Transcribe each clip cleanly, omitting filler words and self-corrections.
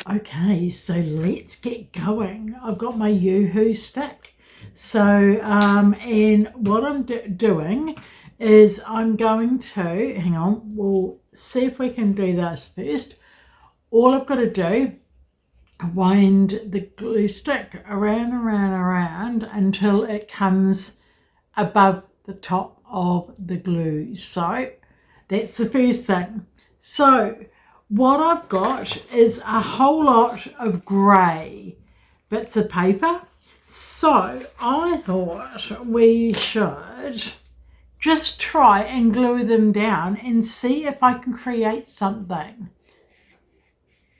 Okay, so let's get going. I've got my Yoo-hoo stick. So, and what I'm doing is I'm going to, hang on, we'll see if we can do this first. All I've got to do, wind the glue stick around until it comes above the top of the glue. So that's the first thing. So what I've got is a whole lot of grey bits of paper. So I thought we should just try and glue them down and see if I can create something.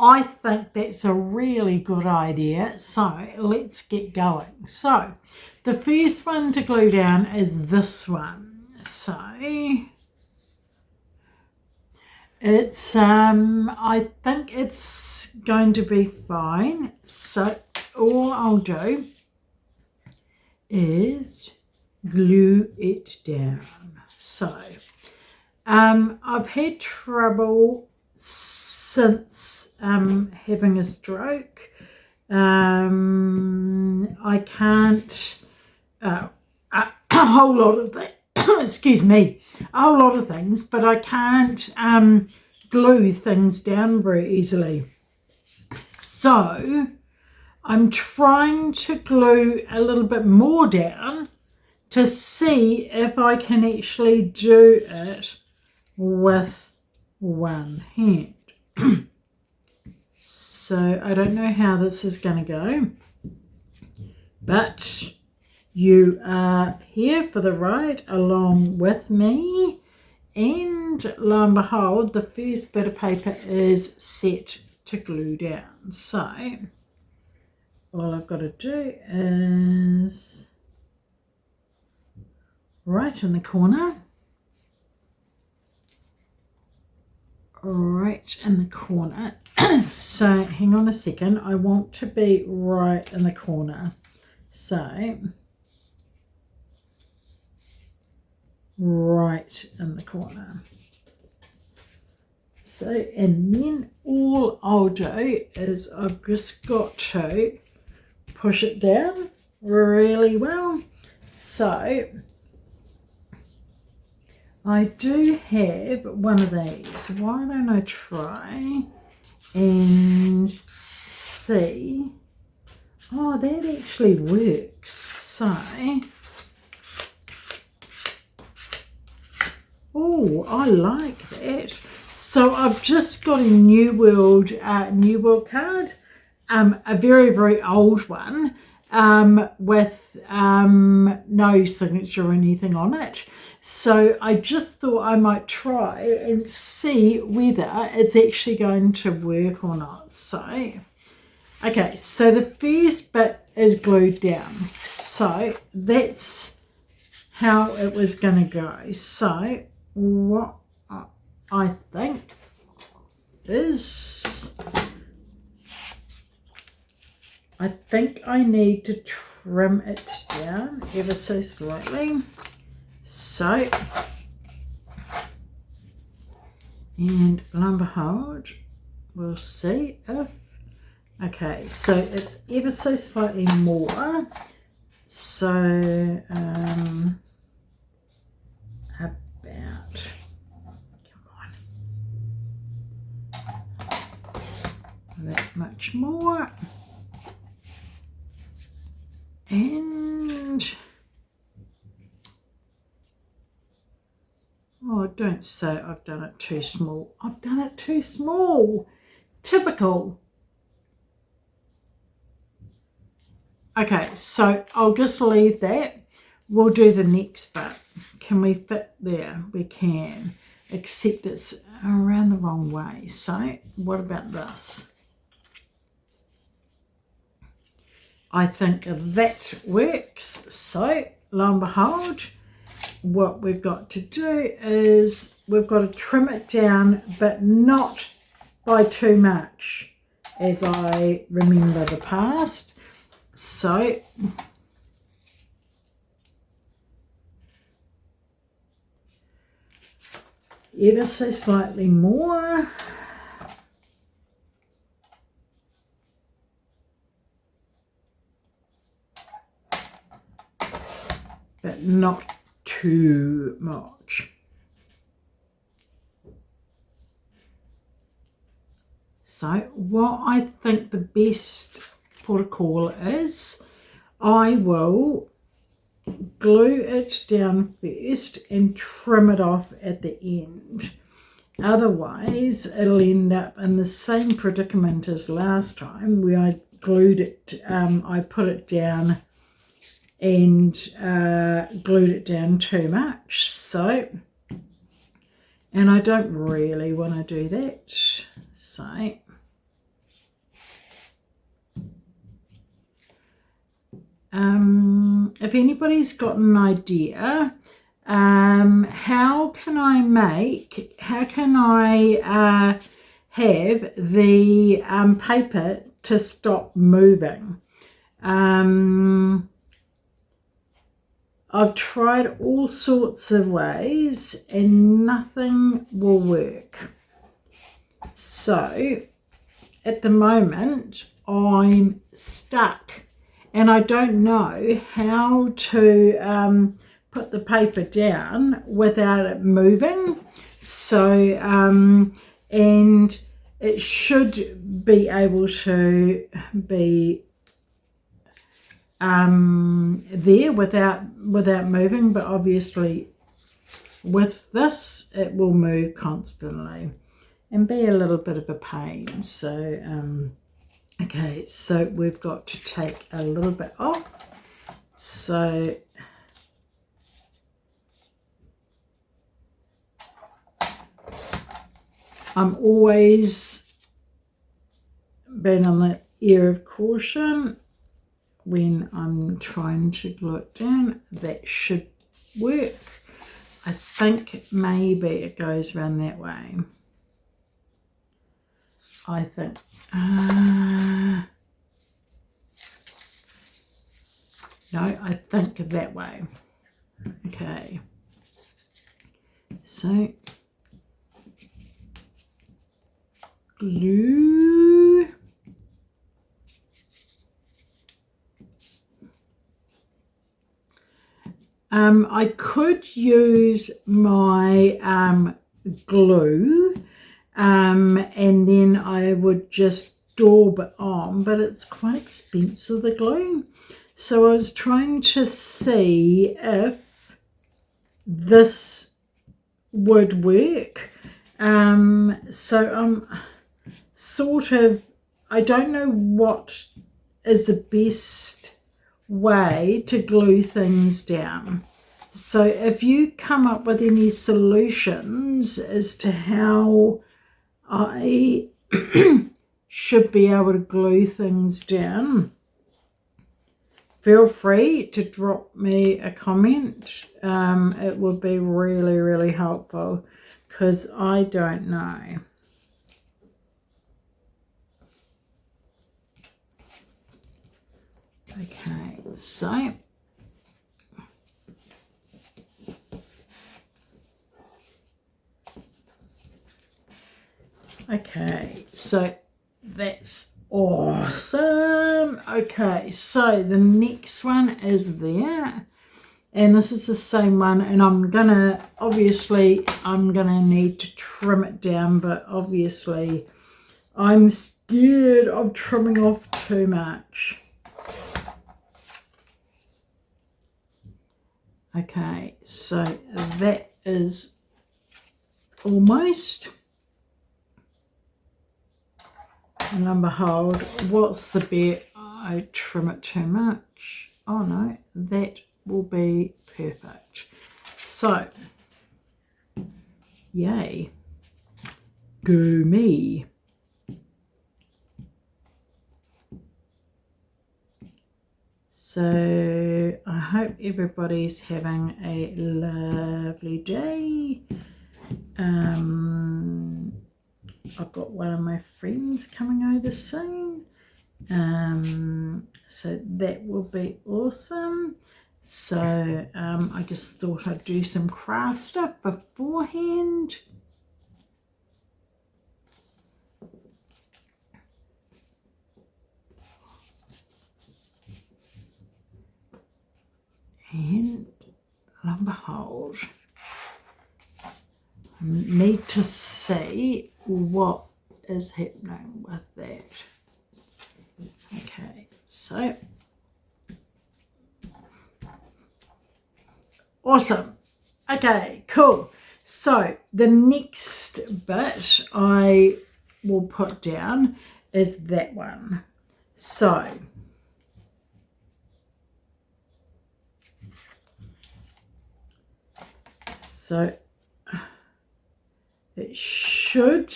I think that's a really good idea. So let's get going. So the first one to glue down is this one. So it's, I think it's going to be fine. So all I'll do is glue it down. So, I've had trouble since having a stroke. I can't, a whole lot of that. Excuse me, a whole lot of things, but I can't glue things down very easily. So I'm trying to glue a little bit more down to see if I can actually do it with one hand. So I don't know how this is going to go, but you are here for the ride along with me, and lo and behold, the first bit of paper is set to glue down. So all I've got to do is right in the corner, right in the corner. So hang on a second, I want to be right in the corner. So right in the corner. So, and then all I'll do is I've just got to push it down really well. So I do have one of these. Why don't I try and see? Oh, that actually works. So, oh, I like that. So I've just got a New World card, a very, very old one, with no signature or anything on it. So I just thought I might try and see whether it's actually going to work or not. So, okay, so the first bit is glued down. So that's how it was going to go. So what I think is, I think I need to trim it down ever so slightly. So, and lo and behold, we'll see if, okay, so it's ever so slightly more. So, about, come on, that much more. And, oh, don't say I've done it too small. I've done it too small. Typical. Okay, so I'll just leave that. We'll do the next bit. Can we fit there? We can, except it's around the wrong way. So what about this? I think that works. So lo and behold, what we've got to do is we've got to trim it down, but not by too much, as I remember the past. So ever so slightly more. But not too much. So what I think the best protocol is, I will glue it down first and trim it off at the end. Otherwise it'll end up in the same predicament as last time, where I glued it, I put it down and glued it down too much. So, and I don't really want to do that. So if anybody's got an idea, how can I have the paper to stop moving? I've tried all sorts of ways and nothing will work. So at the moment I'm stuck and I don't know how to put the paper down without it moving. So and it should be able to be there without moving, but obviously with this it will move constantly and be a little bit of a pain. So okay, so we've got to take a little bit off. So I'm always been on the ear of caution when I'm trying to glue it down. That should work. I think maybe it goes around that way. I think no, I think that way. Okay, so glue. I could use my glue and then I would just daub it on, but it's quite expensive, the glue. So I was trying to see if this would work. So I'm sort of, I don't know what is the best way to glue things down. So if you come up with any solutions as to how I should be able to glue things down, feel free to drop me a comment. It would be really, really helpful because I don't know. Okay, so okay, so that's awesome. Okay, so the next one is there, and this is the same one, and I'm gonna need to trim it down, but obviously I'm scared of trimming off too much. Okay, so that is almost. And then behold, what's the bet? I trim it too much. Oh no, that will be perfect. So, yay, go me. So I hope everybody's having a lovely day. I've got one of my friends coming over soon. So that will be awesome. So I just thought I'd do some craft stuff beforehand. and lumber hold. I need to see what is happening with that. Okay, so awesome. Okay, cool. So the next bit I will put down is that one. So it should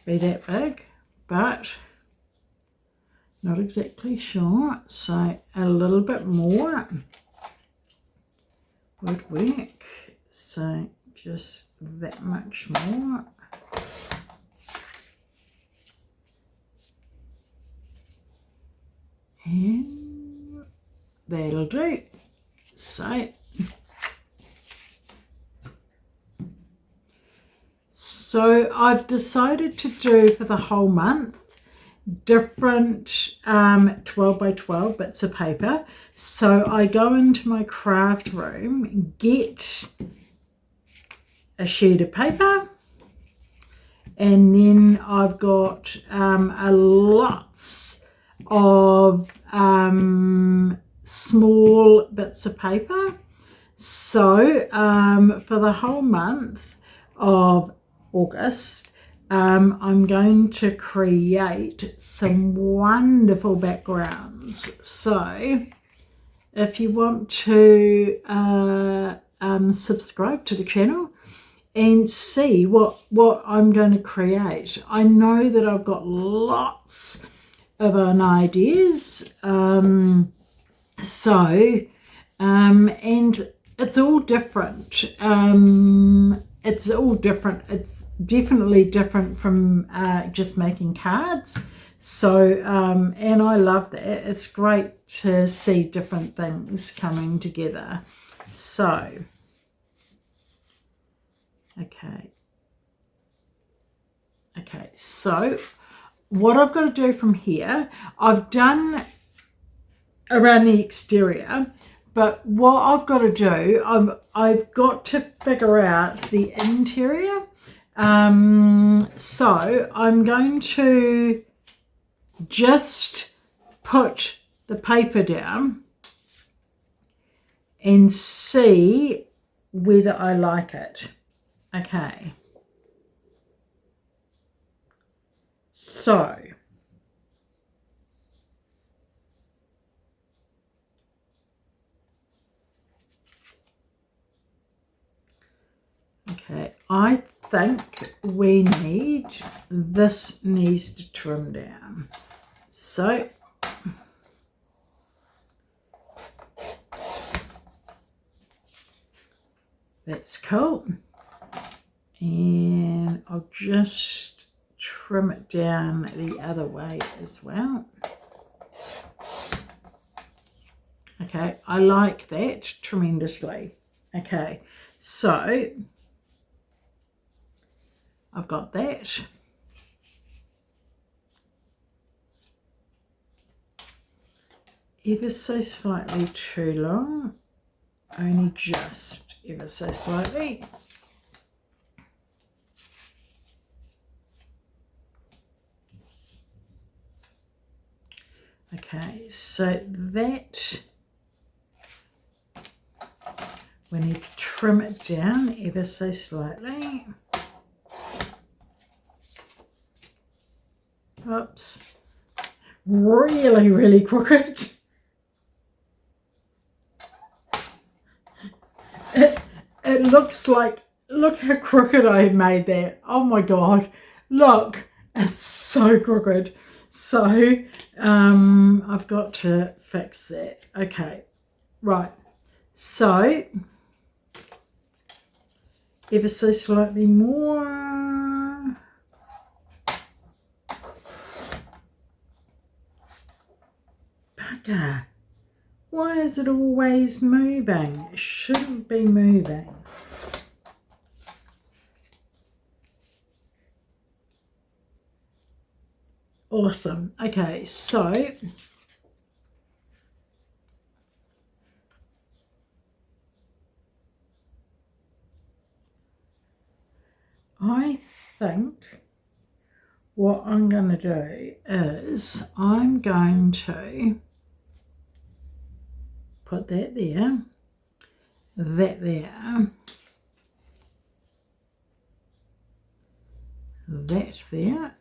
be that big, but not exactly sure. So a little bit more would work. So just that much more. And that'll do. So I've decided to do for the whole month different 12 by 12 bits of paper. So I go into my craft room, get a sheet of paper, and then I've got lots of small bits of paper. So for the whole month of August, I'm going to create some wonderful backgrounds. So if you want to subscribe to the channel and see what I'm going to create. I know that I've got lots of ideas. And it's all different. It's all different. It's definitely different from just making cards. So, and I love that. It's great to see different things coming together. So, okay, so what I've got to do from here, I've done around the exterior, but what I've got to do, I've got to figure out the interior. So I'm going to just put the paper down and see whether I like it. Okay. So okay, I think this needs to trim down. So that's cool. And I'll just trim it down the other way as well. Okay, I like that tremendously. Okay, so I've got that. Ever so slightly too long, only just ever so slightly. Okay, so that we need to trim it down ever so slightly. Oops, really, really crooked. It looks like, look how crooked I made that. Oh my God, look, it's so crooked. So I've got to fix that. Okay, right. So ever so slightly more. Bugger. Why is it always moving? It shouldn't be moving. Awesome. Okay, so I think what I'm going to do is I'm going to put that there, that there, that there.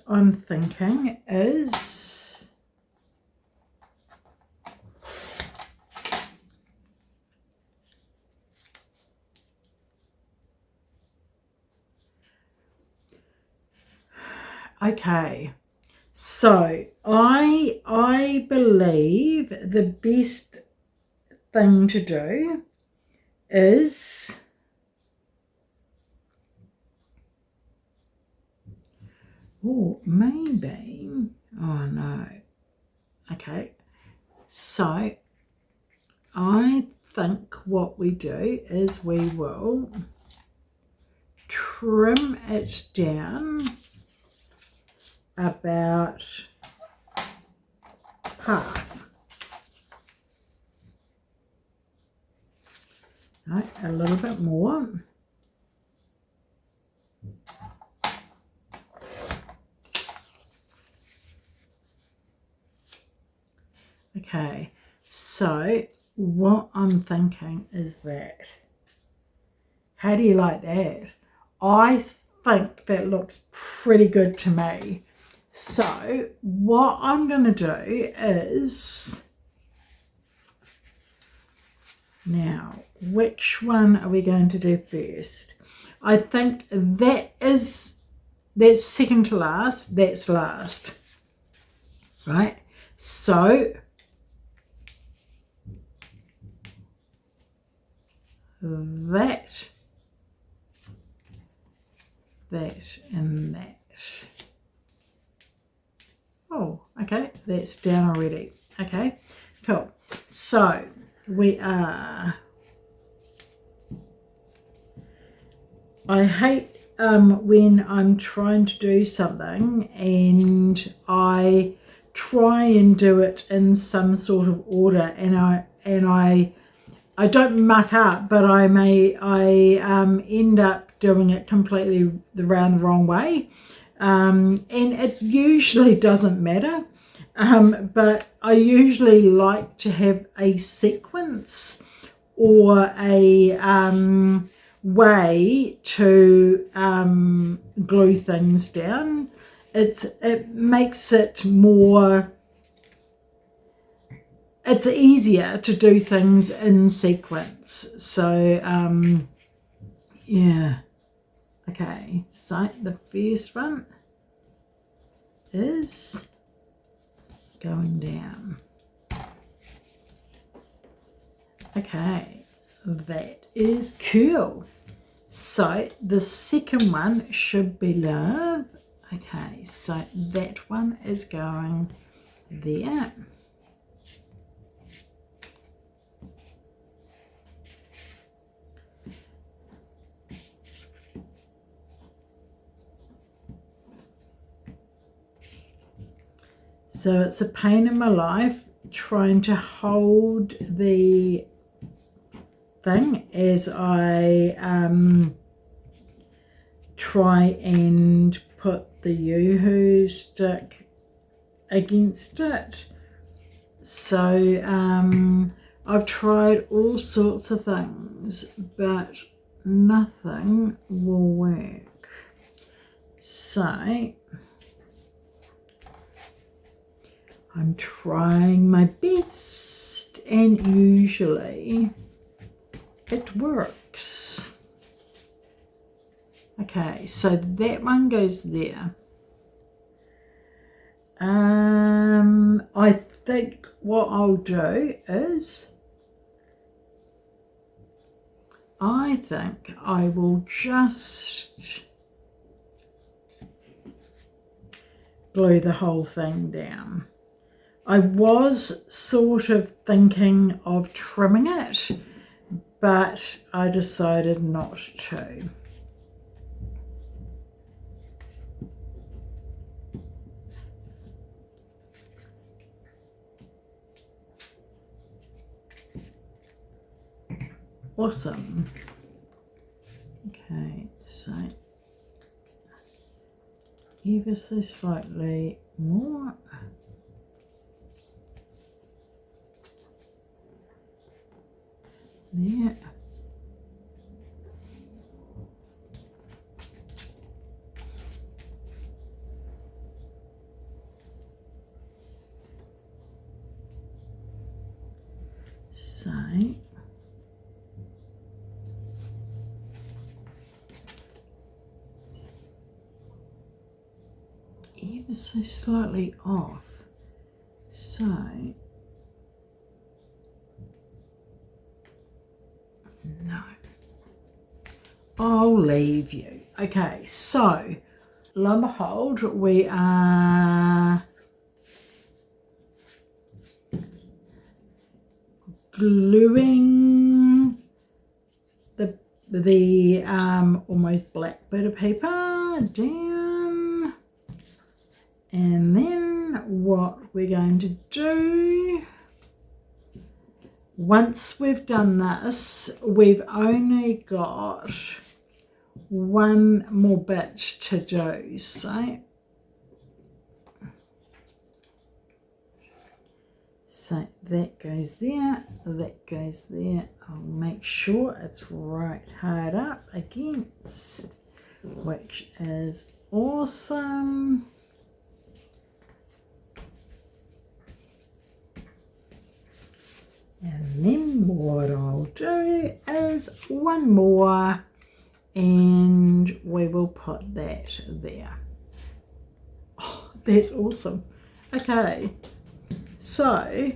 I'm thinking is okay. So I believe the best thing to do is maybe, oh no, okay, so I think what we do is we will trim it down about half, right, a little bit more. Okay, so what I'm thinking is that, how do you like that? I think that looks pretty good to me. So what I'm going to do is, now, which one are we going to do first? I think that's second to last, that's last, right? So that, and that. Oh, okay, that's down already. Okay, cool. So we are, I hate when I'm trying to do something and I try and do it in some sort of order, and I don't muck up, but I end up doing it completely around the wrong way, and it usually doesn't matter, but I usually like to have a sequence or a way to glue things down. It makes it more, it's easier to do things in sequence. So yeah, okay, so the first one is going down. Okay, that is cool. So the second one should be love. Okay, so that one is going there. So it's a pain in my life trying to hold the thing as I try and put the Yoo-hoo stick against it. So I've tried all sorts of things, but nothing will work. So I'm trying my best, and usually it works. Okay, so that one goes there. I think what I'll do is, I think I will just glue the whole thing down. I was sort of thinking of trimming it, but I decided not to. awesome. Okay, so ever so slightly more. There. So ever so slightly off. So no, I'll leave you. Okay, so lo and behold, we are gluing the almost black bit of paper down, and then what we're going to do, once we've done this, we've only got one more bit to do. So that goes there, that goes there. I'll make sure it's right hard up against, which is awesome. And then what I'll do is one more, and we will put that there. Oh, that's awesome. Okay. So,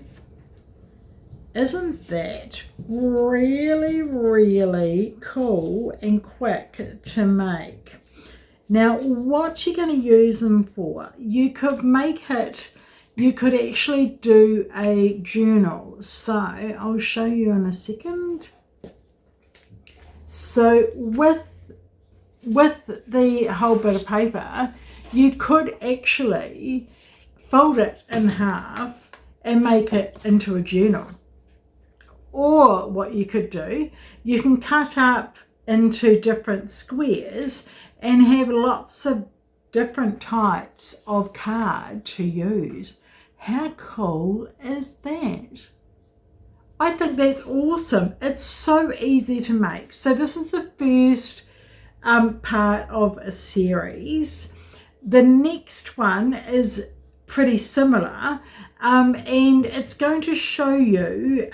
isn't that really, really cool and quick to make? Now, what you're going to use them for, you could make it, you could actually do a journal. So, I'll show you in a second. So, with the whole bit of paper, you could actually fold it in half and make it into a journal. Or what you could do, you can cut up into different squares and have lots of different types of card to use. How cool is that? I think that's awesome. It's so easy to make. So this is the first part of a series. The next one is pretty similar, and it's going to show you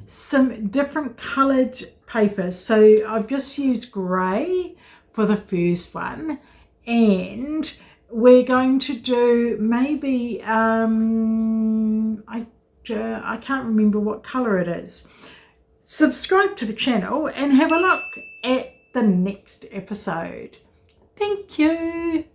some different coloured papers. So I've just used grey for the first one, and we're going to do maybe I can't remember what colour it is. Subscribe to the channel and have a look at the next episode. Thank you.